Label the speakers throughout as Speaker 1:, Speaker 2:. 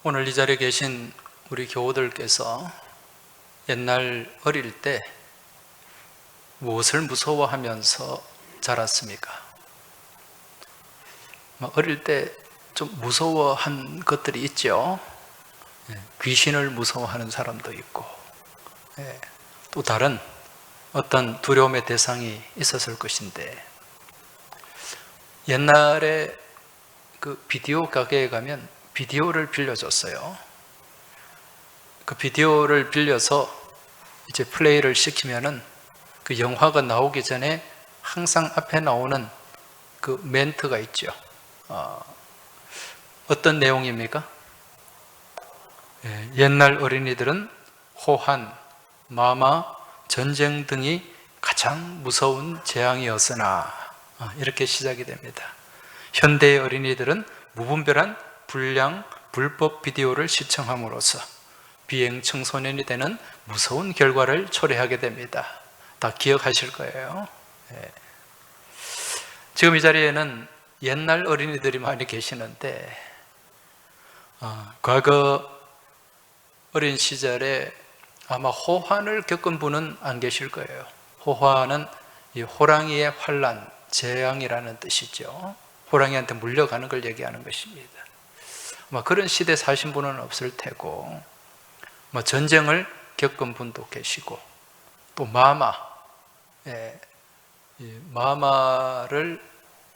Speaker 1: 오늘 이 자리에 계신 우리 교우들께서 옛날 어릴 때 무엇을 무서워하면서 자랐습니까? 어릴 때 좀 무서워한 것들이 있죠. 귀신을 무서워하는 사람도 있고, 또 다른 어떤 두려움의 대상이 있었을 것인데, 옛날에 그 비디오 가게에 가면 비디오를 빌려줬어요. 그 비디오를 빌려서 이제 플레이를 시키면은 그 영화가 나오기 전에 항상 앞에 나오는 그 멘트가 있죠. 어떤 내용입니까? 옛날 어린이들은 호환, 마마, 전쟁 등이 가장 무서운 재앙이었으나, 이렇게 시작이 됩니다. 현대의 어린이들은 무분별한 불량, 불법 비디오를 시청함으로써 비행 청소년이 되는 무서운 결과를 초래하게 됩니다. 다 기억하실 거예요. 지금 이 자리에는 옛날 어린이들이 많이 계시는데, 과거 어린 시절에 아마 호환을 겪은 분은 안 계실 거예요. 호환은 이 호랑이의 환란, 재앙이라는 뜻이죠. 호랑이한테 물려가는 걸 얘기하는 것입니다. 아마 그런 시대에 사신 분은 없을 테고, 전쟁을 겪은 분도 계시고, 또 마마를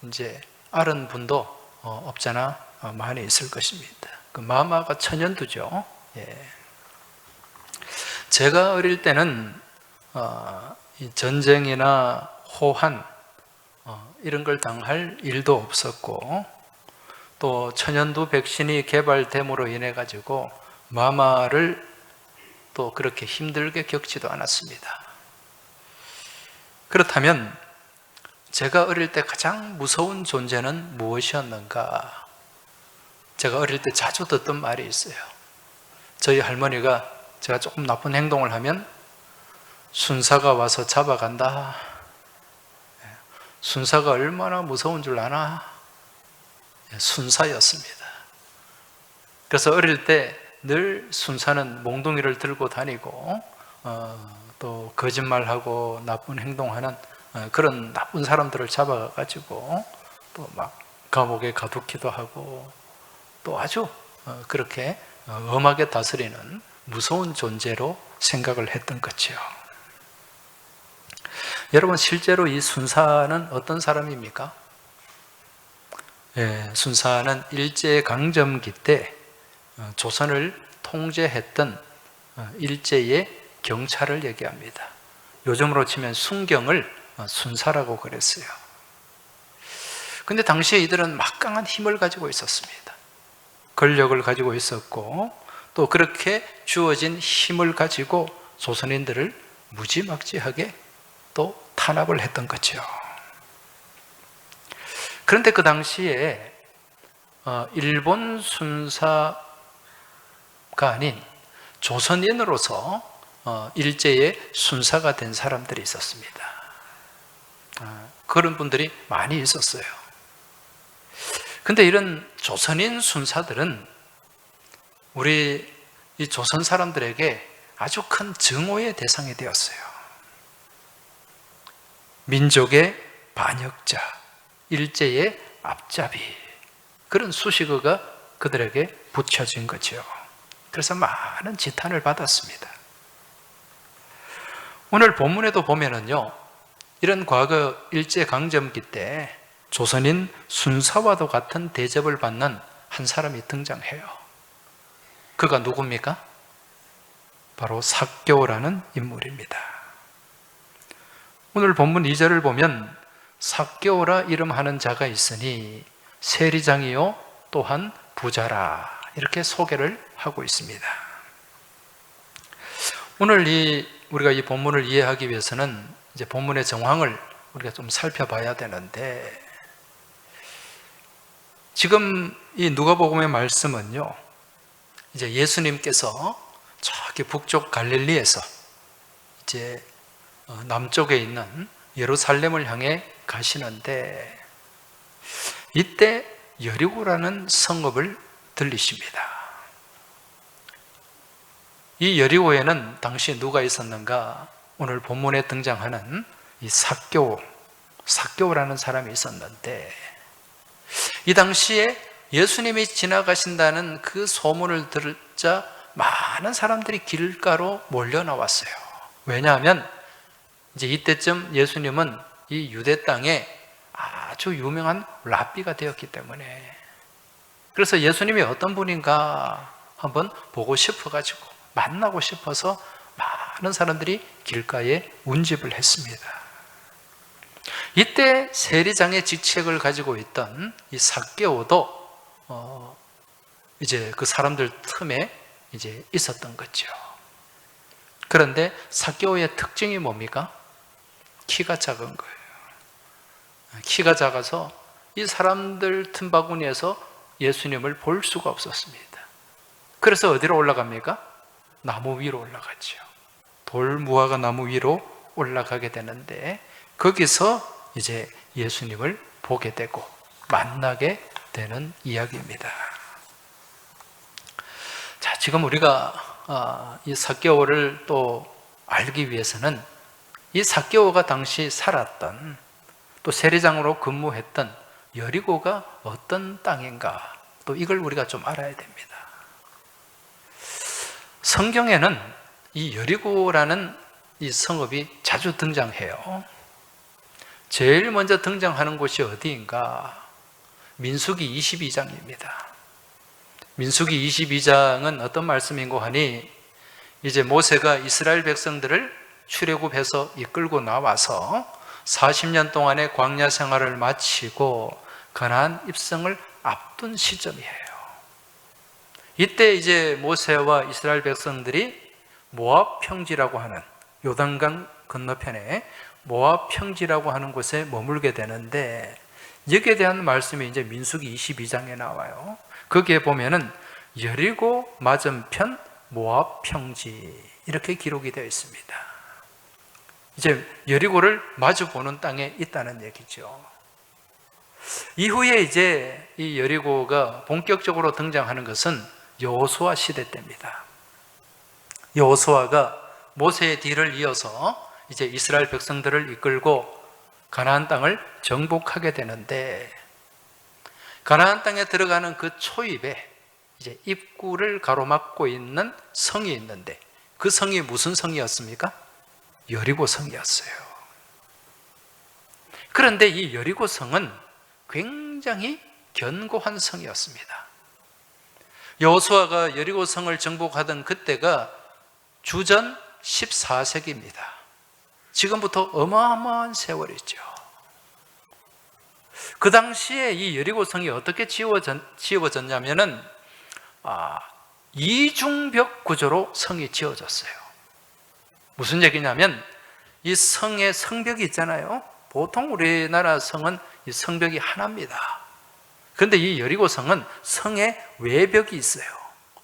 Speaker 1: 이제 앓은 분도 없잖아 많이 있을 것입니다. 그 마마가 천연두죠. 제가 어릴 때는 이 전쟁이나 호환 이런 걸 당할 일도 없었고, 또 천연두 백신이 개발됨으로 인해 가지고 마마를 또 그렇게 힘들게 겪지도 않았습니다. 그렇다면 제가 어릴 때 가장 무서운 존재는 무엇이었는가? 제가 어릴 때 자주 듣던 말이 있어요. 저희 할머니가 제가 조금 나쁜 행동을 하면 순사가 와서 잡아간다. 순사가 얼마나 무서운 줄 아나? 순사였습니다. 그래서 어릴 때 늘 순사는 몽둥이를 들고 다니고, 또 거짓말하고 나쁜 행동하는 그런 나쁜 사람들을 잡아가지고 또 막 감옥에 가두기도 하고, 또 아주 그렇게 엄하게 다스리는 무서운 존재로 생각을 했던 거죠. 여러분, 실제로 이 순사는 어떤 사람입니까? 순사는 일제강점기 때 조선을 통제했던 일제의 경찰을 얘기합니다. 요즘으로 치면 순경을 순사라고 그랬어요. 근데 당시에 이들은 막강한 힘을 가지고 있었습니다. 권력을 가지고 있었고, 또 그렇게 주어진 힘을 가지고 조선인들을 무지막지하게 또 탄압을 했던 거죠. 그런데 그 당시에 일본 순사가 아닌 조선인으로서 일제의 순사가 된 사람들이 있었습니다. 그런 분들이 많이 있었어요. 근데 이런 조선인 순사들은 우리 이 조선 사람들에게 아주 큰 증오의 대상이 되었어요. 민족의 반역자, 일제의 앞잡이, 그런 수식어가 그들에게 붙여진 거죠. 그래서 많은 지탄을 받았습니다. 오늘 본문에도 보면은요, 이런 과거 일제강점기 때 조선인 순사와도 같은 대접을 받는 한 사람이 등장해요. 그가 누굽니까? 바로 삭교라는 인물입니다. 오늘 본문 2절을 보면 삭교라 이름하는 자가 있으니 세리장이요 또한 부자라, 이렇게 소개를 하고 있습니다. 오늘 우리가 이 본문을 이해하기 위해서는 이제 본문의 정황을 우리가 좀 살펴봐야 되는데, 지금 이 누가복음의 말씀은요, 이제 예수님께서 저기 북쪽 갈릴리에서 이제 남쪽에 있는 예루살렘을 향해 가시는데, 이때 여리고라는 성읍을 들리십니다. 이 여리고에는 당시 누가 있었는가? 오늘 본문에 등장하는 이 삭개오라는 사람이 있었는데, 이 당시에 예수님이 지나가신다는 그 소문을 듣자 많은 사람들이 길가로 몰려 나왔어요. 왜냐하면 이제 이때쯤 예수님은 이 유대 땅에 아주 유명한 랍비가 되었기 때문에, 그래서 예수님이 어떤 분인가 한번 보고 싶어가지고, 만나고 싶어서 많은 사람들이 길가에 운집을 했습니다. 이때 세리장의 직책을 가지고 있던 이 삭개오도 이제 그 사람들 틈에 이제 있었던 거죠. 그런데 삭개오의 특징이 뭡니까? 키가 작은 거예요. 키가 작아서 이 사람들 틈바구니에서 예수님을 볼 수가 없었습니다. 그래서 어디로 올라갑니까? 나무 위로 올라가죠. 돌무화과 나무 위로 올라가게 되는데, 거기서 이제 예수님을 보게 되고 만나게 되는 이야기입니다. 자, 지금 우리가 이 삭개오를 또 알기 위해서는 이 삭개오가 당시 살았던, 또 세리장으로 근무했던 여리고가 어떤 땅인가, 또 이걸 우리가 좀 알아야 됩니다. 성경에는 이 여리고라는 이 성읍이 자주 등장해요. 제일 먼저 등장하는 곳이 어디인가? 민수기 22장입니다. 민수기 22장은 어떤 말씀인고 하니, 이제 모세가 이스라엘 백성들을 출애굽해서 이끌고 나와서 40년 동안의 광야 생활을 마치고 가나안 입성을 앞둔 시점이에요. 이때 이제 모세와 이스라엘 백성들이 모압 평지라고 하는, 요단강 건너편에 모압 평지라고 하는 곳에 머물게 되는데, 여기에 대한 말씀이 이제 민수기 22장에 나와요. 거기에 보면은 여리고 맞은편 모압 평지, 이렇게 기록이 되어 있습니다. 이제 여리고를 마주 보는 땅에 있다는 얘기죠. 이후에 이제 이 여리고가 본격적으로 등장하는 것은 여호수아 시대 때입니다. 여호수아가 모세의 뒤를 이어서 이제 이스라엘 백성들을 이끌고 가나안 땅을 정복하게 되는데, 가나안 땅에 들어가는 그 초입에 이제 입구를 가로막고 있는 성이 있는데, 그 성이 무슨 성이었습니까? 여리고 성이었어요. 그런데 이 여리고 성은 굉장히 견고한 성이었습니다. 여호수아가 여리고 성을 정복하던 그때가 주전 14세기입니다. 지금부터 어마어마한 세월이죠. 그 당시에 이 여리고 성이 어떻게 지어졌냐면은 이중벽 구조로 성이 지어졌어요. 무슨 얘기냐면, 이 성의 성벽이 있잖아요. 보통 우리나라 성은 이 성벽이 하나입니다. 그런데 이 여리고 성은 성에 외벽이 있어요.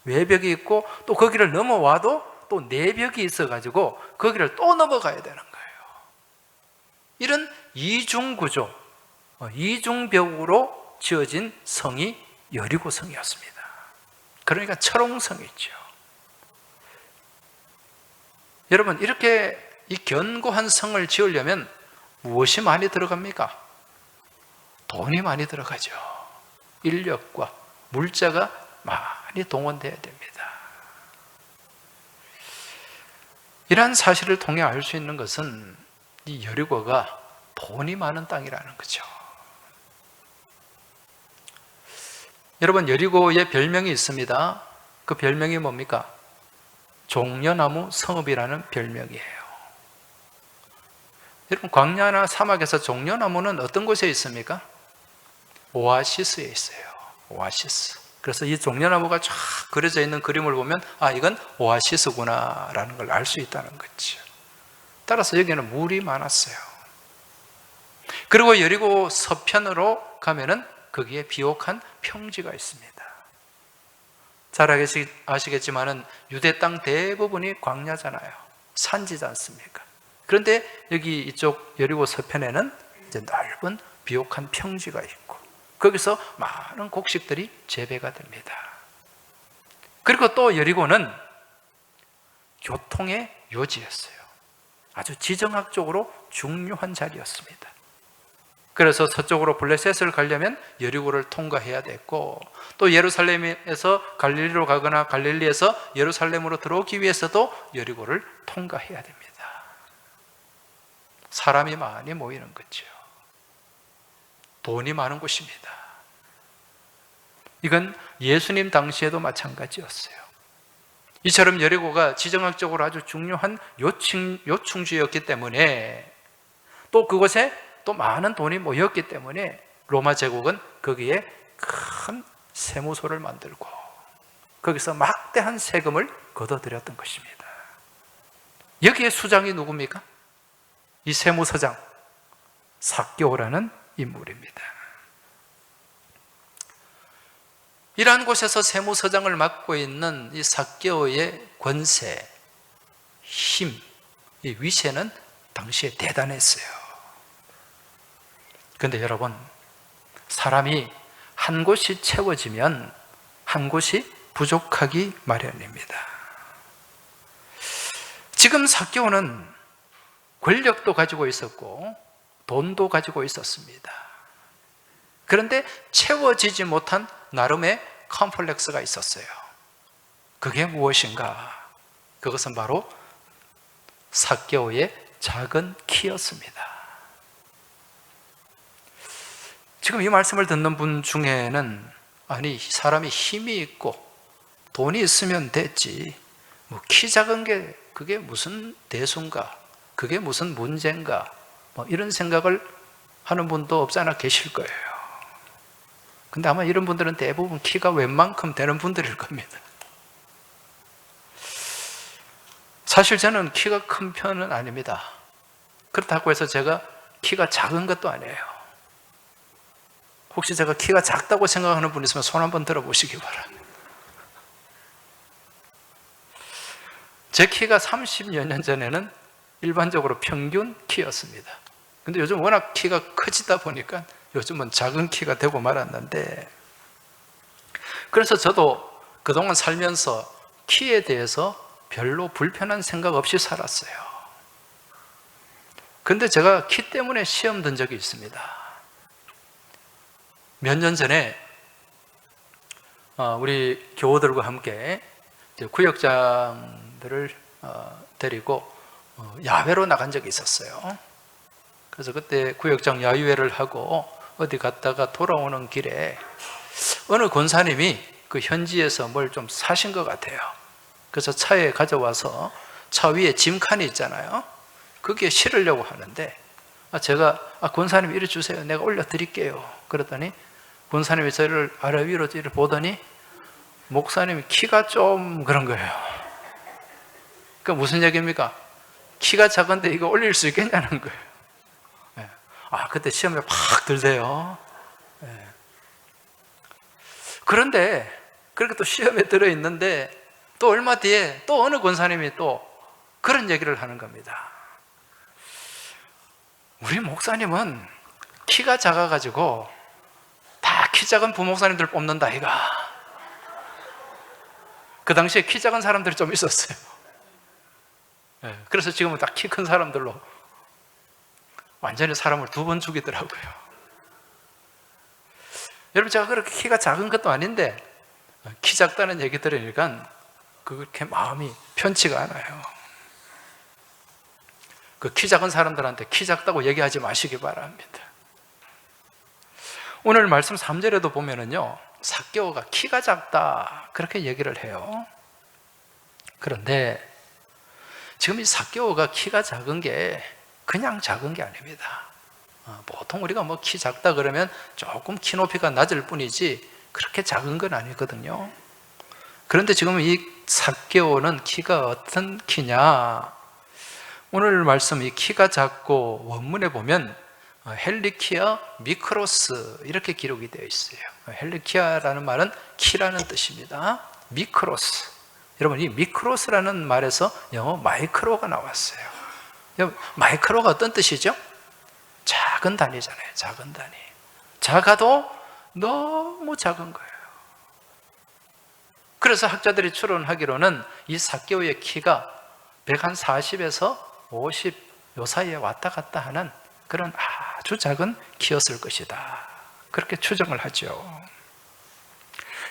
Speaker 1: 외벽이 있고, 또 거기를 넘어와도 또 내벽이 있어가지고 거기를 또 넘어가야 되는 거예요. 이런 이중구조, 이중벽으로 지어진 성이 여리고 성이었습니다. 그러니까 철옹성이죠. 여러분, 이렇게 이 견고한 성을 지으려면 무엇이 많이 들어갑니까? 돈이 많이 들어가죠. 인력과 물자가 많이 동원돼야 됩니다. 이러한 사실을 통해 알 수 있는 것은 이 여리고가 돈이 많은 땅이라는 거죠. 여러분, 여리고의 별명이 있습니다. 그 별명이 뭡니까? 종려나무 성읍이라는 별명이에요. 여러분, 광야나 사막에서 종려나무는 어떤 곳에 있습니까? 오아시스에 있어요. 오아시스. 그래서 이 종려나무가 쫙 그려져 있는 그림을 보면 이건 오아시스구나 라는 걸 알 수 있다는 거죠. 따라서 여기는 물이 많았어요. 그리고 여리고 서편으로 가면은 거기에 비옥한 평지가 있습니다. 잘 아시겠지만은 유대 땅 대부분이 광야잖아요. 산지지 않습니까? 그런데 여기 이쪽 여리고 서편에는 이제 넓은 비옥한 평지가 있고, 거기서 많은 곡식들이 재배가 됩니다. 그리고 또 여리고는 교통의 요지였어요. 아주 지정학적으로 중요한 자리였습니다. 그래서 서쪽으로 블레셋을 가려면 여리고를 통과해야 됐고, 또 예루살렘에서 갈릴리로 가거나 갈릴리에서 예루살렘으로 들어오기 위해서도 여리고를 통과해야 됩니다. 사람이 많이 모이는 거죠. 돈이 많은 곳입니다. 이건 예수님 당시에도 마찬가지였어요. 이처럼 여리고가 지정학적으로 아주 중요한 요충지였기 때문에, 또 그곳에 또 많은 돈이 모였기 때문에 로마 제국은 거기에 큰 세무소를 만들고 거기서 막대한 세금을 걷어들였던 것입니다. 여기에 수장이 누굽니까? 이 세무서장 삭개오라는 인물입니다. 이러한 곳에서 세무서장을 맡고 있는 이 삭개오의 권세, 힘, 이 위세는 당시에 대단했어요. 그런데 여러분, 사람이 한 곳이 채워지면 한 곳이 부족하기 마련입니다. 지금 삭개오는 권력도 가지고 있었고 돈도 가지고 있었습니다. 그런데 채워지지 못한 나름의 컴플렉스가 있었어요. 그게 무엇인가? 그것은 바로 삭개오의 작은 키였습니다. 지금 이 말씀을 듣는 분 중에는, 아니, 사람이 힘이 있고 돈이 있으면 됐지, 뭐 키 작은 게 그게 무슨 대수인가, 그게 무슨 문제인가, 뭐 이런 생각을 하는 분도 없지 않아 계실 거예요. 근데 아마 이런 분들은 대부분 키가 웬만큼 되는 분들일 겁니다. 사실 저는 키가 큰 편은 아닙니다. 그렇다고 해서 제가 키가 작은 것도 아니에요. 혹시 제가 키가 작다고 생각하는 분 있으면 손 한번 들어보시기 바랍니다. 제 키가 30여 년 전에는 일반적으로 평균 키였습니다. 근데 요즘 워낙 키가 커지다 보니까 요즘은 작은 키가 되고 말았는데, 그래서 저도 그동안 살면서 키에 대해서 별로 불편한 생각 없이 살았어요. 근데 제가 키 때문에 시험 든 적이 있습니다. 몇 년 전에 우리 교우들과 함께 구역장들을 데리고 야외로 나간 적이 있었어요. 그래서 그때 구역장 야유회를 하고 어디 갔다가 돌아오는 길에 어느 권사님이 그 현지에서 뭘 좀 사신 것 같아요. 그래서 차에 가져와서 차 위에 짐칸이 있잖아요. 거기에 실으려고 하는데, 제가 권사님 이리 주세요, 내가 올려드릴게요. 그랬더니 권사님이 저를 아래 위로 이렇게 보더니 목사님이 키가 좀 그런 거예요. 그러니까 무슨 얘기입니까? 키가 작은데 이거 올릴 수 있겠냐는 거예요. 그때 시험에 팍 들대요. 그런데 그렇게 또 시험에 들어있는데 또 얼마 뒤에 또 어느 권사님이 또 그런 얘기를 하는 겁니다. 우리 목사님은 키가 작아가지고 다 키 작은 부목사님들 뽑는다 이가. 그 당시에 키 작은 사람들이 좀 있었어요. 그래서 지금은 다 키 큰 사람들로 완전히 사람을 두 번 죽이더라고요. 여러분, 제가 그렇게 키가 작은 것도 아닌데 키 작다는 얘기 들으니까 그렇게 마음이 편치가 않아요. 그 키 작은 사람들한테 키 작다고 얘기하지 마시기 바랍니다. 오늘 말씀 3절에도 보면은요, 삭개오가 키가 작다 그렇게 얘기를 해요. 그런데 지금 이 삭개오가 키가 작은 게 그냥 작은 게 아닙니다. 보통 우리가 뭐 키 작다 그러면 조금 키 높이가 낮을 뿐이지 그렇게 작은 건 아니거든요. 그런데 지금 이 삭개오는 키가 어떤 키냐? 오늘 말씀 이 키가 작고 원문에 보면 헬리키아 미크로스 이렇게 기록이 되어 있어요. 헬리키아라는 말은 키라는 뜻입니다. 미크로스. 여러분, 이 미크로스라는 말에서 영어 마이크로가 나왔어요. 마이크로가 어떤 뜻이죠? 작은 단위잖아요. 작은 단위. 작아도 너무 작은 거예요. 그래서 학자들이 추론하기로는 이 삭개오의 키가 140에서 50 요 사이에 왔다 갔다 하는 그런 아주 작은 키였을 것이다, 그렇게 추정을 하죠.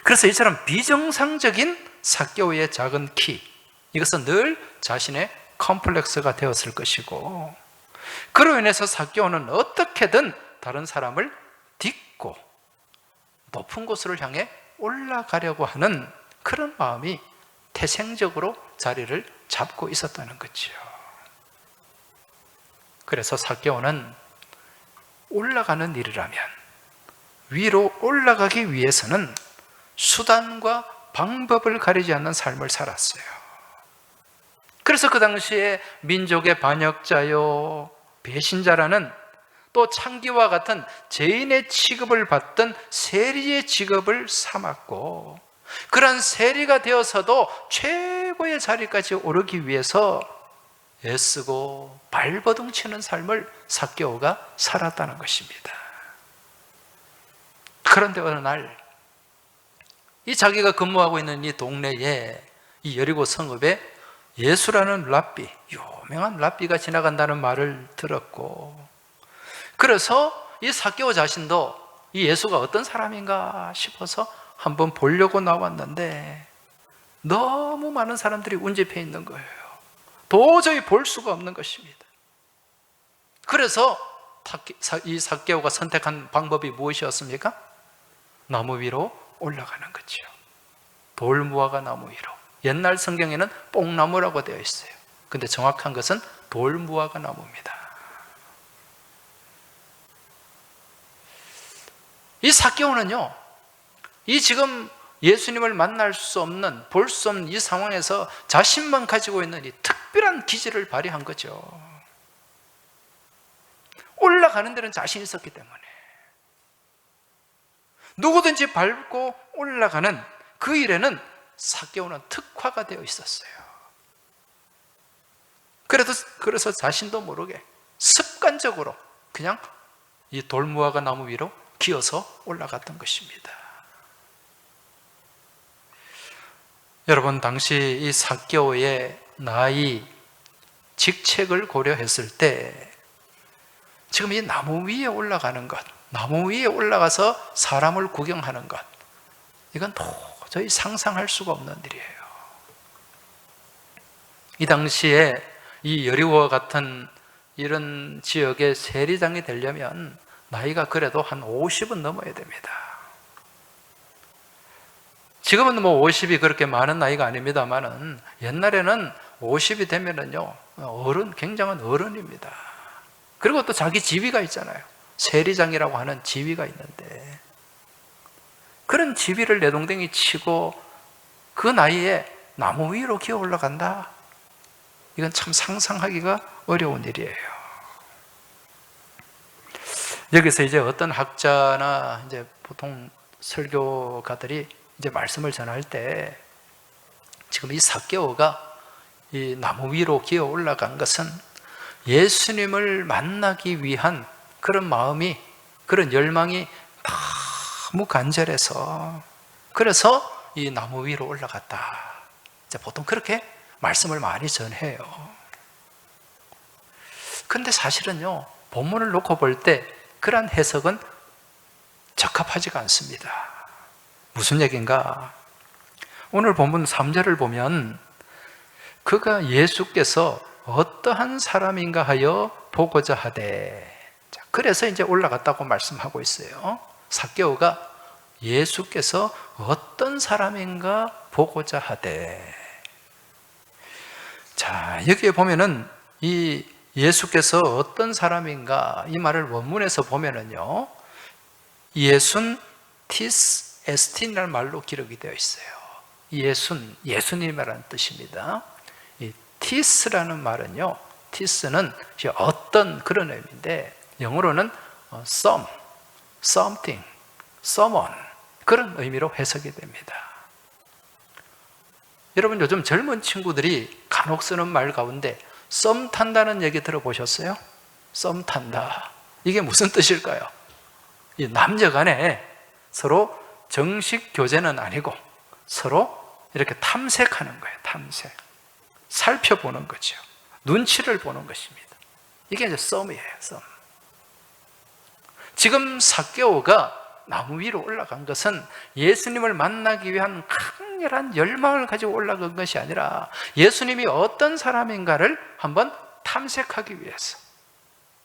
Speaker 1: 그래서 이처럼 비정상적인 삭개오의 작은 키, 이것은 늘 자신의 컴플렉스가 되었을 것이고, 그로 인해서 삭개오는 어떻게든 다른 사람을 딛고 높은 곳으로 향해 올라가려고 하는 그런 마음이 태생적으로 자리를 잡고 있었다는 거죠. 그래서 삭개오는 올라가는 일이라면 위로 올라가기 위해서는 수단과 방법을 가리지 않는 삶을 살았어요. 그래서 그 당시에 민족의 반역자요, 배신자라는, 또 창기와 같은 죄인의 취급을 받던 세리의 직업을 삼았고, 그런 세리가 되어서도 최고의 자리까지 오르기 위해서 애쓰고 발버둥 치는 삶을 삭개오가 살았다는 것입니다. 그런데 어느 날 이 자기가 근무하고 있는 이 동네에, 이 여리고 성읍에 예수라는 랍비, 유명한 랍비가 지나간다는 말을 들었고, 그래서 이 삭개오 자신도 이 예수가 어떤 사람인가 싶어서 한번 보려고 나왔는데 너무 많은 사람들이 운집해 있는 거예요. 도저히 볼 수가 없는 것입니다. 그래서 이 삭개오가 선택한 방법이 무엇이었습니까? 나무 위로 올라가는 거죠. 돌무화과 나무 위로. 옛날 성경에는 뽕나무라고 되어 있어요. 근데 정확한 것은 돌무화과 나무입니다. 이 삭개오는요, 이 지금 예수님을 만날 수 없는, 볼 수 없는 이 상황에서 자신만 가지고 있는 이 특별한 기질을 발휘한 거죠. 올라가는 데는 자신이 있었기 때문에 누구든지 밟고 올라가는 그 일에는 삭개오는 특화가 되어 있었어요. 그래서 자신도 모르게 습관적으로 그냥 이 돌무화과 나무 위로 기어서 올라갔던 것입니다. 여러분, 당시 이 삭개오의 나이, 직책을 고려했을 때 지금 이 나무 위에 올라가는 것, 나무 위에 올라가서 사람을 구경하는 것, 이건 도저히 상상할 수가 없는 일이에요. 이 당시에 이 여리고와 같은 이런 지역의 세리장이 되려면 나이가 그래도 한 50은 넘어야 됩니다. 지금은 뭐 50이 그렇게 많은 나이가 아닙니다만은 옛날에는 50이 되면은요, 굉장한 어른입니다. 그리고 또 자기 지위가 있잖아요. 세리장이라고 하는 지위가 있는데, 그런 지위를 내동댕이 치고 그 나이에 나무 위로 기어 올라간다? 이건 참 상상하기가 어려운 일이에요. 여기서 이제 어떤 학자나 이제 보통 설교가들이 이제 말씀을 전할 때, 지금 이 삭개오가 이 나무 위로 기어 올라간 것은 예수님을 만나기 위한 그런 마음이, 그런 열망이 너무 간절해서, 그래서 이 나무 위로 올라갔다. 이제 보통 그렇게 말씀을 많이 전해요. 근데 사실은요, 본문을 놓고 볼 때 그러한 해석은 적합하지가 않습니다. 무슨 얘기인가? 오늘 본문 3절을 보면 그가 예수께서 어떠한 사람인가 하여 보고자 하되, 그래서 이제 올라갔다고 말씀하고 있어요. 삭개오가 예수께서 어떤 사람인가 보고자 하되. 자, 여기에 보면은 이 예수께서 어떤 사람인가, 이 말을 원문에서 보면은요, 예순 티스 에스틴이라는 말로 기록이 되어 있어요. 예수님이라는 뜻입니다. 이 티스라는 말은요, 티스는 어떤 그런 의미인데, 영어로는 something, someone, 그런 의미로 해석이 됩니다. 여러분, 요즘 젊은 친구들이 간혹 쓰는 말 가운데 썸 탄다는 얘기 들어보셨어요? 썸 탄다. 이게 무슨 뜻일까요? 이 남녀 간에 서로 정식 교제는 아니고 서로 이렇게 탐색하는 거예요. 탐색. 살펴보는 거죠. 눈치를 보는 것입니다. 이게 이제 썸이에요, 썸. 지금 삭개오가 나무 위로 올라간 것은 예수님을 만나기 위한 강렬한 열망을 가지고 올라간 것이 아니라 예수님이 어떤 사람인가를 한번 탐색하기 위해서,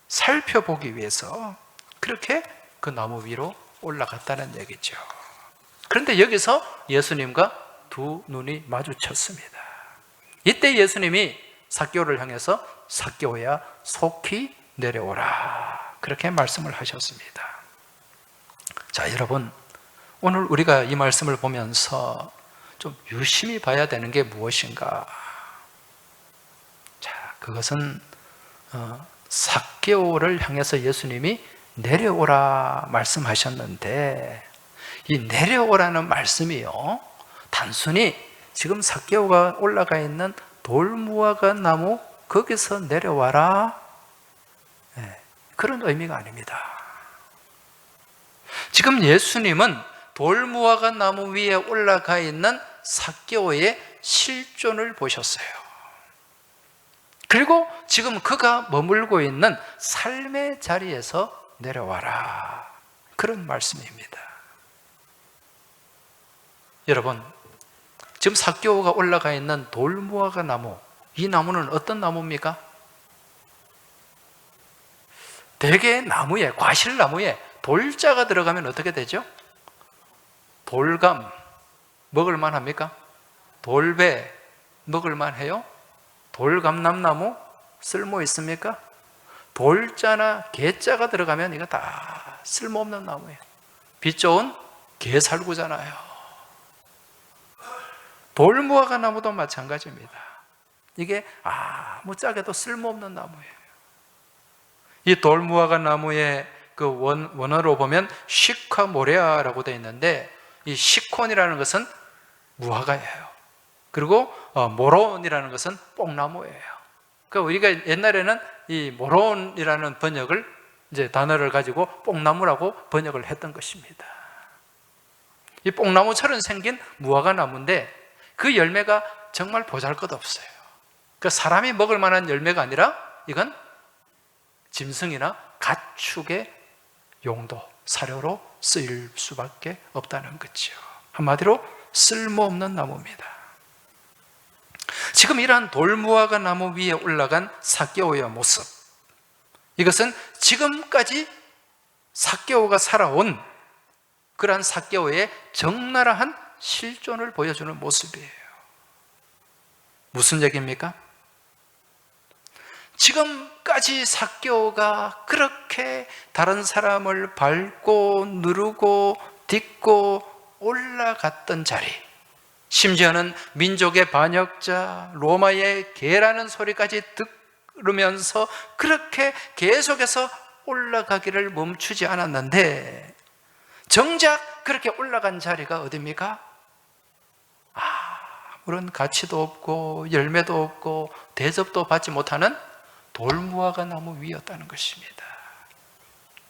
Speaker 1: 살펴보기 위해서 그렇게 그 나무 위로 올라갔다는 얘기죠. 그런데 여기서 예수님과 두 눈이 마주쳤습니다. 이때 예수님이 삭개오를 향해서 삭개오야 속히 내려오라, 그렇게 말씀을 하셨습니다. 자, 여러분, 오늘 우리가 이 말씀을 보면서 좀 유심히 봐야 되는 게 무엇인가? 자, 그것은 삭개오를 향해서 예수님이 내려오라 말씀하셨는데, 이 내려오라는 말씀이요, 단순히 지금 삭개오가 올라가 있는 돌무화과 나무 거기서 내려와라, 그런 의미가 아닙니다. 지금 예수님은 돌무화과 나무 위에 올라가 있는 삭개오의 실존을 보셨어요. 그리고 지금 그가 머물고 있는 삶의 자리에서 내려와라, 그런 말씀입니다. 여러분, 지금 삭개오가 올라가 있는 돌무화과 나무, 이 나무는 어떤 나무입니까? 대개 나무에, 과실나무에 돌자가 들어가면 어떻게 되죠? 돌감 먹을만 합니까? 돌배 먹을만 해요? 돌감람나무 쓸모 있습니까? 돌자나 개자가 들어가면 이거 다 쓸모없는 나무예요. 빛 좋은 개살구잖아요. 돌무화과 나무도 마찬가지입니다. 이게 아무짝에도 쓸모없는 나무예요. 이 돌무화과 나무의 그 원어로 보면 시카모레아라고 되어 있는데, 이 시콘이라는 것은 무화과예요. 그리고 모론이라는 것은 뽕나무예요. 그러니까 우리가 옛날에는 이 모론이라는 번역을, 이제 단어를 가지고 뽕나무라고 번역을 했던 것입니다. 이 뽕나무처럼 생긴 무화과 나무인데 그 열매가 정말 보잘것없어요. 그러니까 사람이 먹을 만한 열매가 아니라 이건 짐승이나 가축의 용도, 사료로 쓰일 수밖에 없다는 거죠. 한마디로 쓸모없는 나무입니다. 지금 이러한 돌무화과 나무 위에 올라간 삭개오의 모습, 이것은 지금까지 삭개오가 살아온 그러한 삭개오의 적나라한 실존을 보여주는 모습이에요. 무슨 얘기입니까? 지금까지 삭개오가 그렇게 다른 사람을 밟고 누르고 딛고 올라갔던 자리, 심지어는 민족의 반역자, 로마의 개라는 소리까지 들으면서 그렇게 계속해서 올라가기를 멈추지 않았는데, 정작 그렇게 올라간 자리가 어디입니까? 아무런 가치도 없고 열매도 없고 대접도 받지 못하는 돌무화과 나무 위였다는 것입니다.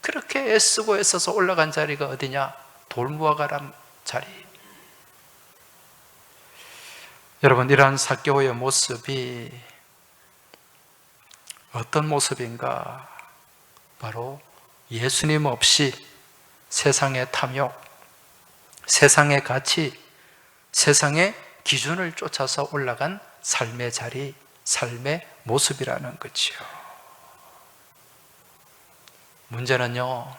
Speaker 1: 그렇게 애쓰고 애써서 올라간 자리가 어디냐? 돌무화과란 자리. 여러분, 이러한 삭개오의 모습이 어떤 모습인가? 바로 예수님 없이 세상의 탐욕, 세상의 가치, 세상의 기준을 쫓아서 올라간 삶의 자리, 삶의 모습이라는 거죠. 문제는요,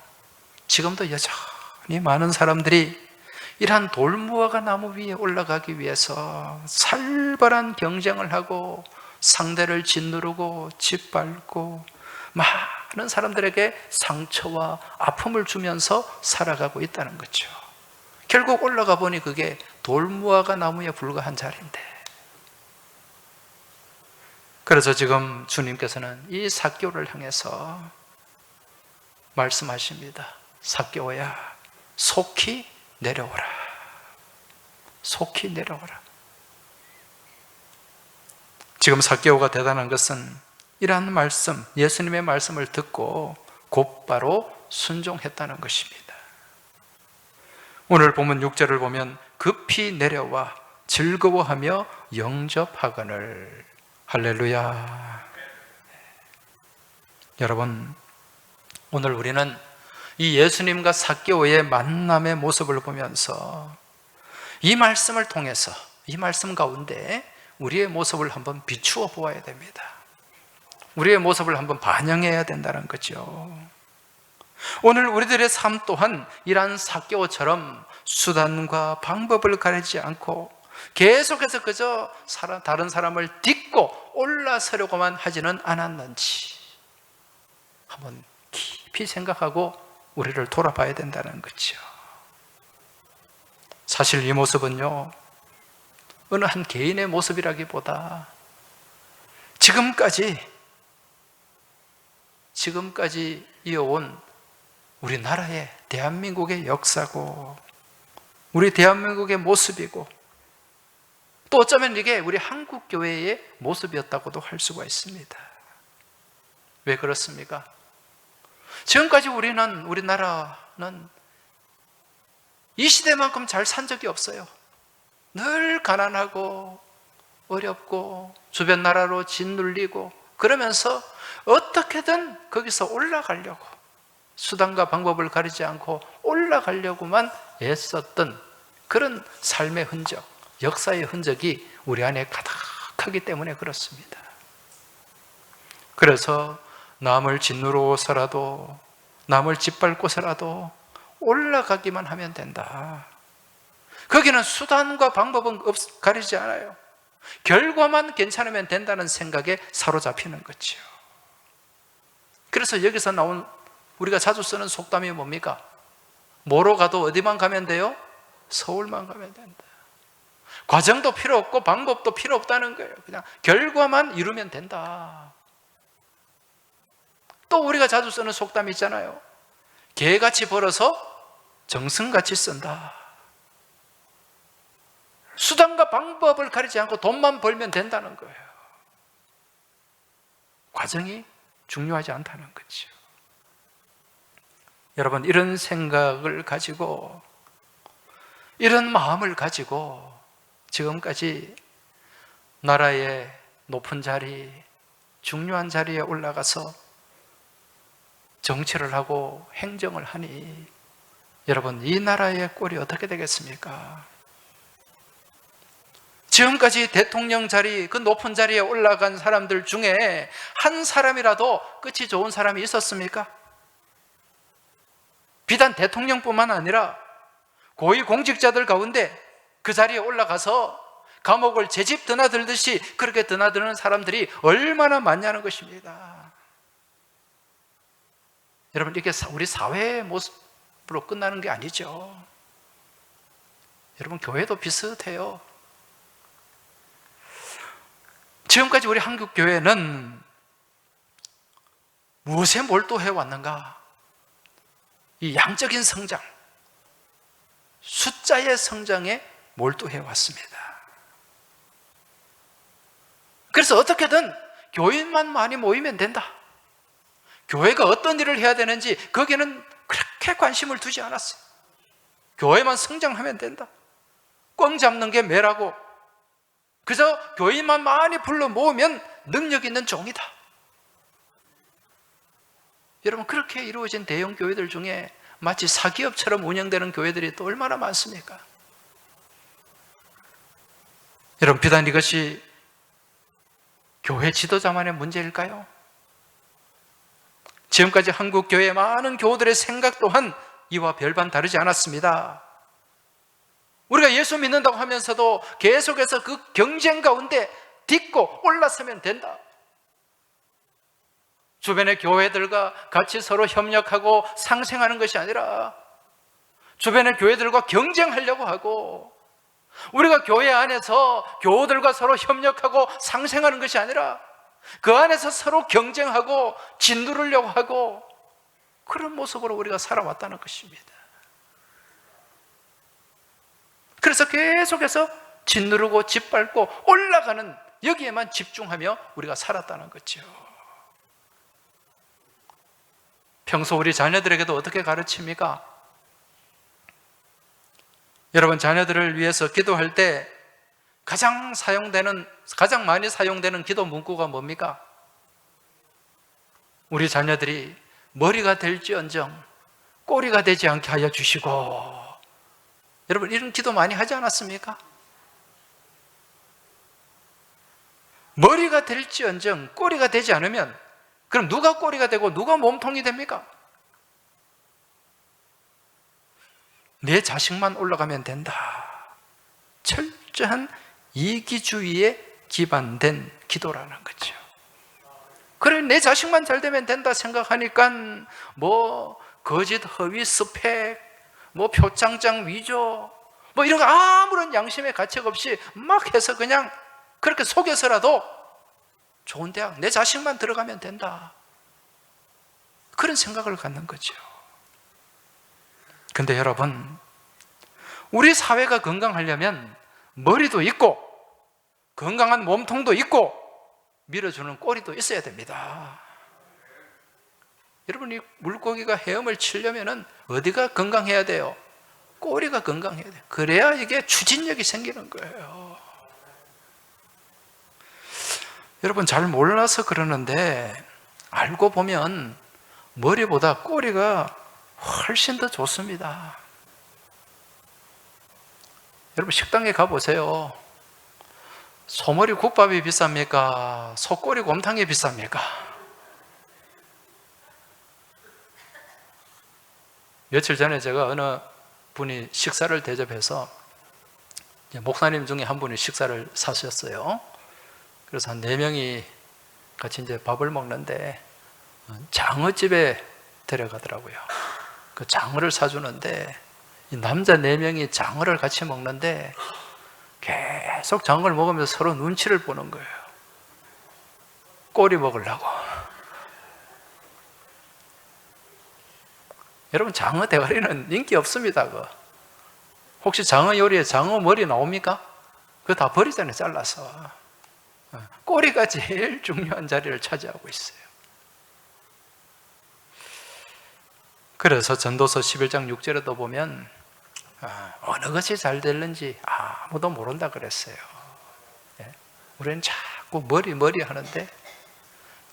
Speaker 1: 지금도 여전히 많은 사람들이 이러한 돌무화과 나무 위에 올라가기 위해서 살벌한 경쟁을 하고 상대를 짓누르고 짓밟고 많은 사람들에게 상처와 아픔을 주면서 살아가고 있다는 거죠. 결국 올라가 보니 그게 돌무화과 나무에 불과한 자리인데, 그래서 지금 주님께서는 이 삭개오를 향해서 말씀하십니다. 삭개오야, 속히 내려오라. 속히 내려오라. 지금 삭개오가 대단한 것은 이러한 말씀, 예수님의 말씀을 듣고 곧바로 순종했다는 것입니다. 오늘 본문 6절을 보면 급히 내려와 즐거워하며 영접하거늘. 할렐루야. 여러분, 오늘 우리는 이 예수님과 삭개오의 만남의 모습을 보면서 이 말씀을 통해서, 이 말씀 가운데 우리의 모습을 한번 비추어 보아야 됩니다. 우리의 모습을 한번 반영해야 된다는 거죠. 오늘 우리들의 삶 또한 이러한 삭개오처럼 수단과 방법을 가리지 않고 계속해서 그저 다른 사람을 딛고 올라서려고만 하지는 않았는지 한번 깊이 생각하고 우리를 돌아봐야 된다는 거죠. 사실 이 모습은요, 어느 한 개인의 모습이라기보다 지금까지 이어온 우리나라의, 대한민국의 역사고 우리 대한민국의 모습이고 또 어쩌면 이게 우리 한국교회의 모습이었다고도 할 수가 있습니다. 왜 그렇습니까? 지금까지 우리나라는 이 시대만큼 잘 산 적이 없어요. 늘 가난하고 어렵고 주변 나라로 짓눌리고 그러면서 어떻게든 거기서 올라가려고 수단과 방법을 가리지 않고 올라가려고만 애썼던 그런 삶의 흔적, 역사의 흔적이 우리 안에 가득하기 때문에 그렇습니다. 그래서 남을 짓누르고서라도 남을 짓밟고서라도 올라가기만 하면 된다. 거기는 수단과 방법은 가리지 않아요. 결과만 괜찮으면 된다는 생각에 사로잡히는 거죠. 그래서 여기서 나온 우리가 자주 쓰는 속담이 뭡니까? 뭐로 가도 어디만 가면 돼요? 서울만 가면 된다. 과정도 필요 없고 방법도 필요 없다는 거예요. 그냥 결과만 이루면 된다. 또 우리가 자주 쓰는 속담이 있잖아요. 개같이 벌어서 정승같이 쓴다. 수단과 방법을 가리지 않고 돈만 벌면 된다는 거예요. 과정이 중요하지 않다는 거죠. 여러분, 이런 생각을 가지고, 이런 마음을 가지고 지금까지 나라의 높은 자리, 중요한 자리에 올라가서 정치를 하고 행정을 하니 여러분, 이 나라의 꼴이 어떻게 되겠습니까? 지금까지 대통령 자리, 그 높은 자리에 올라간 사람들 중에 한 사람이라도 끝이 좋은 사람이 있었습니까? 비단 대통령뿐만 아니라 고위공직자들 가운데 그 자리에 올라가서 감옥을 제집 드나들듯이 그렇게 드나드는 사람들이 얼마나 많냐는 것입니다. 여러분, 이게 우리 사회의 모습으로 끝나는 게 아니죠. 여러분, 교회도 비슷해요. 지금까지 우리 한국 교회는 무엇에 몰두해 왔는가? 이 양적인 성장, 숫자의 성장에 몰두해 왔습니다. 그래서 어떻게든 교인만 많이 모이면 된다. 교회가 어떤 일을 해야 되는지 거기에는 그렇게 관심을 두지 않았어요. 교회만 성장하면 된다. 꽝 잡는 게 매라고, 그저 교인만 많이 불러 모으면 능력 있는 종이다. 여러분, 그렇게 이루어진 대형 교회들 중에 마치 사기업처럼 운영되는 교회들이 또 얼마나 많습니까? 여러분, 비단 이것이 교회 지도자만의 문제일까요? 지금까지 한국 교회의 많은 교우들의 생각 또한 이와 별반 다르지 않았습니다. 우리가 예수 믿는다고 하면서도 계속해서 그 경쟁 가운데 딛고 올라서면 된다. 주변의 교회들과 같이 서로 협력하고 상생하는 것이 아니라 주변의 교회들과 경쟁하려고 하고, 우리가 교회 안에서 교우들과 서로 협력하고 상생하는 것이 아니라 그 안에서 서로 경쟁하고 짓누르려고 하고, 그런 모습으로 우리가 살아왔다는 것입니다. 그래서 계속해서 짓누르고 짓밟고 올라가는 여기에만 집중하며 우리가 살았다는 거죠. 평소 우리 자녀들에게도 어떻게 가르칩니까? 여러분, 자녀들을 위해서 기도할 때 가장 많이 사용되는 기도 문구가 뭡니까? 우리 자녀들이 머리가 될지언정 꼬리가 되지 않게 하여 주시고. 여러분, 이런 기도 많이 하지 않았습니까? 머리가 될지언정 꼬리가 되지 않으면 그럼 누가 꼬리가 되고 누가 몸통이 됩니까? 내 자식만 올라가면 된다. 철저한 이기주의에 기반된 기도라는 거죠. 그래, 내 자식만 잘 되면 된다 생각하니까 거짓 허위 스펙, 표창장 위조, 이런 거 아무런 양심의 가책 없이 막 해서 그냥 그렇게 속여서라도 좋은 대학 내 자식만 들어가면 된다. 그런 생각을 갖는 거죠. 근데 여러분, 우리 사회가 건강하려면 머리도 있고 건강한 몸통도 있고 밀어주는 꼬리도 있어야 됩니다. 여러분, 이 물고기가 헤엄을 치려면 어디가 건강해야 돼요? 꼬리가 건강해야 돼요. 그래야 이게 추진력이 생기는 거예요. 여러분, 잘 몰라서 그러는데 알고 보면 머리보다 꼬리가 훨씬 더 좋습니다. 여러분, 식당에 가보세요. 소머리 국밥이 비쌉니까? 소꼬리 곰탕이 비쌉니까? 며칠 전에 제가 어느 분이 식사를 대접해서 목사님 중에 한 분이 식사를 사셨어요. 그래서 한 4명이 같이 이제 밥을 먹는데 장어집에 데려가더라고요. 그 장어를 사주는데 이 남자 4명이 장어를 같이 먹는데 계속 장어를 먹으면서 서로 눈치를 보는 거예요. 꼬리 먹으려고. 여러분, 장어 대가리는 인기 없습니다. 혹시 장어 요리에 장어 머리 나옵니까? 그거 다 버리잖아요, 잘라서. 꼬리가 제일 중요한 자리를 차지하고 있어요. 그래서 전도서 11장 6절에도 보면 어느 것이 잘 되는지 아무도 모른다 그랬어요. 우리는 자꾸 머리 하는데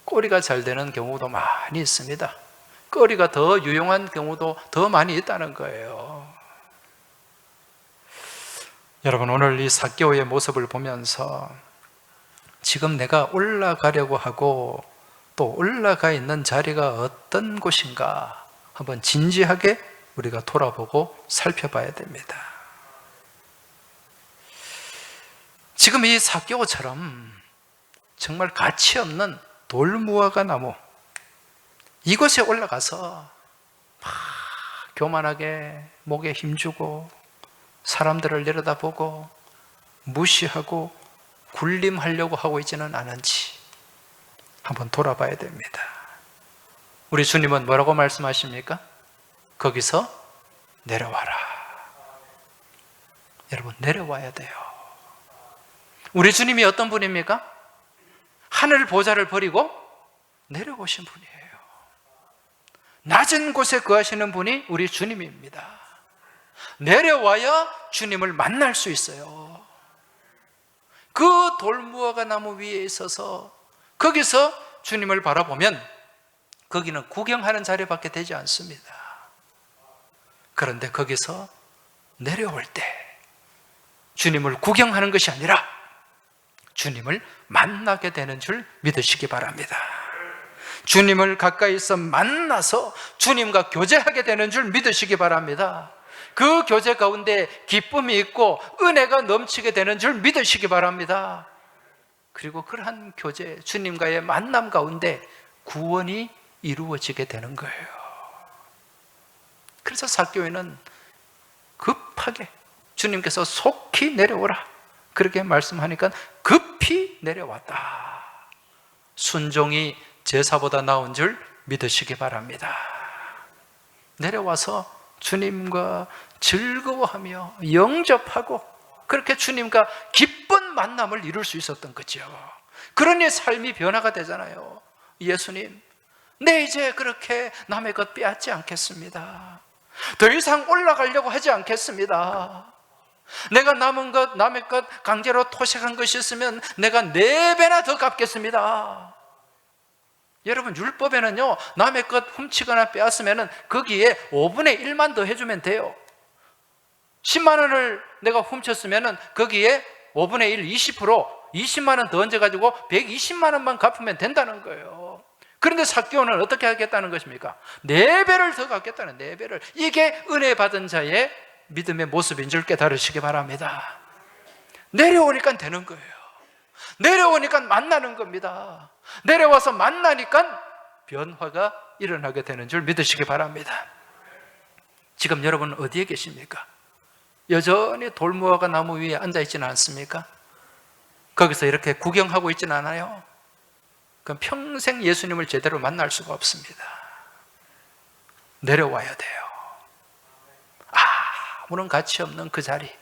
Speaker 1: 꼬리가 잘 되는 경우도 많이 있습니다. 꼬리가 더 유용한 경우도 더 많이 있다는 거예요. 여러분, 오늘 이 삭개오의 모습을 보면서 지금 내가 올라가려고 하고 또 올라가 있는 자리가 어떤 곳인가 한번 진지하게 우리가 돌아보고 살펴봐야 됩니다. 지금 이 삭개오처럼 정말 가치 없는 돌무화과 나무, 이곳에 올라가서 막 교만하게 목에 힘주고 사람들을 내려다보고 무시하고 군림하려고 하고 있지는 않은지 한번 돌아봐야 됩니다. 우리 주님은 뭐라고 말씀하십니까? 거기서 내려와라. 여러분, 내려와야 돼요. 우리 주님이 어떤 분입니까? 하늘 보좌를 버리고 내려오신 분이에요. 낮은 곳에 거하시는 분이 우리 주님입니다. 내려와야 주님을 만날 수 있어요. 그 돌무화과 나무 위에 있어서 거기서 주님을 바라보면 거기는 구경하는 자리밖에 되지 않습니다. 그런데 거기서 내려올 때 주님을 구경하는 것이 아니라 주님을 만나게 되는 줄 믿으시기 바랍니다. 주님을 가까이서 만나서 주님과 교제하게 되는 줄 믿으시기 바랍니다. 그 교제 가운데 기쁨이 있고 은혜가 넘치게 되는 줄 믿으시기 바랍니다. 그리고 그러한 교제, 주님과의 만남 가운데 구원이 이루어지게 되는 거예요. 그래서 삭개오는 급하게 주님께서 속히 내려오라 그렇게 말씀하니까 급히 내려왔다. 순종이 제사보다 나은 줄 믿으시기 바랍니다. 내려와서 주님과 즐거워하며 영접하고 그렇게 주님과 기쁜 만남을 이룰 수 있었던 거죠. 그러니 삶이 변화가 되잖아요. 예수님, 네, 이제 그렇게 남의 것 빼앗지 않겠습니다. 더 이상 올라가려고 하지 않겠습니다. 내가 남은 것, 남의 것 강제로 토색한 것이 있으면 내가 4배나 더 갚겠습니다. 여러분, 율법에는요, 남의 것 훔치거나 빼앗으면 거기에 5분의 1만 더 해주면 돼요. 10만 원을 내가 훔쳤으면 거기에 5분의 1, 20만 원 더 얹어가지고 120만 원만 갚으면 된다는 거예요. 그런데 삭개오는 어떻게 하겠다는 것입니까? 4배를 더 갚겠다는, 4배를. 이게 은혜 받은 자의 믿음의 모습인 줄 깨달으시기 바랍니다. 내려오니까 되는 거예요. 내려오니까 만나는 겁니다. 내려와서 만나니까 변화가 일어나게 되는 줄 믿으시기 바랍니다. 지금 여러분 어디에 계십니까? 여전히 돌무화과 나무 위에 앉아 있지는 않습니까? 거기서 이렇게 구경하고 있지는 않아요? 그럼 평생 예수님을 제대로 만날 수가 없습니다. 내려와야 돼요. 아무런 가치 없는 그 자리,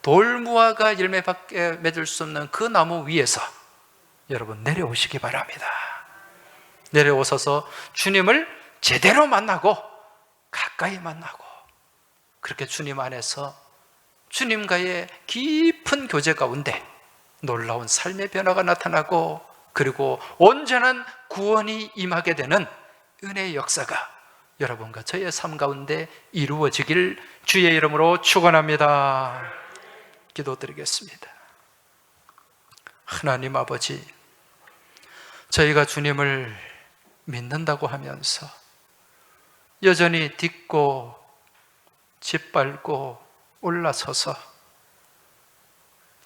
Speaker 1: 돌무화과 열매밖에 맺을 수 없는 그 나무 위에서 여러분 내려오시기 바랍니다. 내려오셔서 주님을 제대로 만나고 가까이 만나고, 그렇게 주님 안에서 주님과의 깊은 교제 가운데 놀라운 삶의 변화가 나타나고, 그리고 온전한 구원이 임하게 되는 은혜의 역사가 여러분과 저의 삶 가운데 이루어지길 주의 이름으로 축원합니다. 기도드리겠습니다. 하나님 아버지, 저희가 주님을 믿는다고 하면서 여전히 딛고 짓밟고 올라서서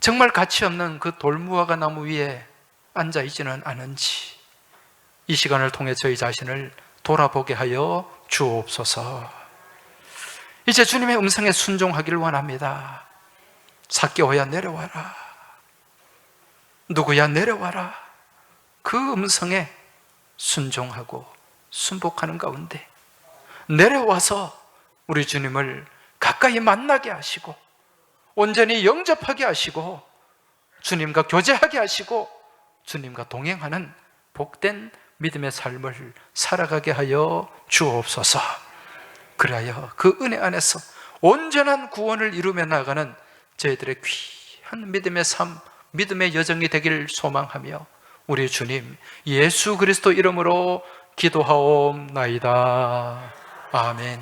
Speaker 1: 정말 가치 없는 그 돌무화과 나무 위에 앉아 있지는 않은지 이 시간을 통해 저희 자신을 돌아보게 하여 주옵소서. 이제 주님의 음성에 순종하기를 원합니다. 삭개오야 내려와라, 누구야 내려와라. 그 음성에 순종하고 순복하는 가운데 내려와서 우리 주님을 가까이 만나게 하시고 온전히 영접하게 하시고 주님과 교제하게 하시고 주님과 동행하는 복된 믿음의 삶을 살아가게 하여 주옵소서. 그리하여 그 은혜 안에서 온전한 구원을 이루며 나가는 저희들의 귀한 믿음의 삶, 믿음의 여정이 되길 소망하며 우리 주님 예수 그리스도 이름으로 기도하옵나이다. 아멘.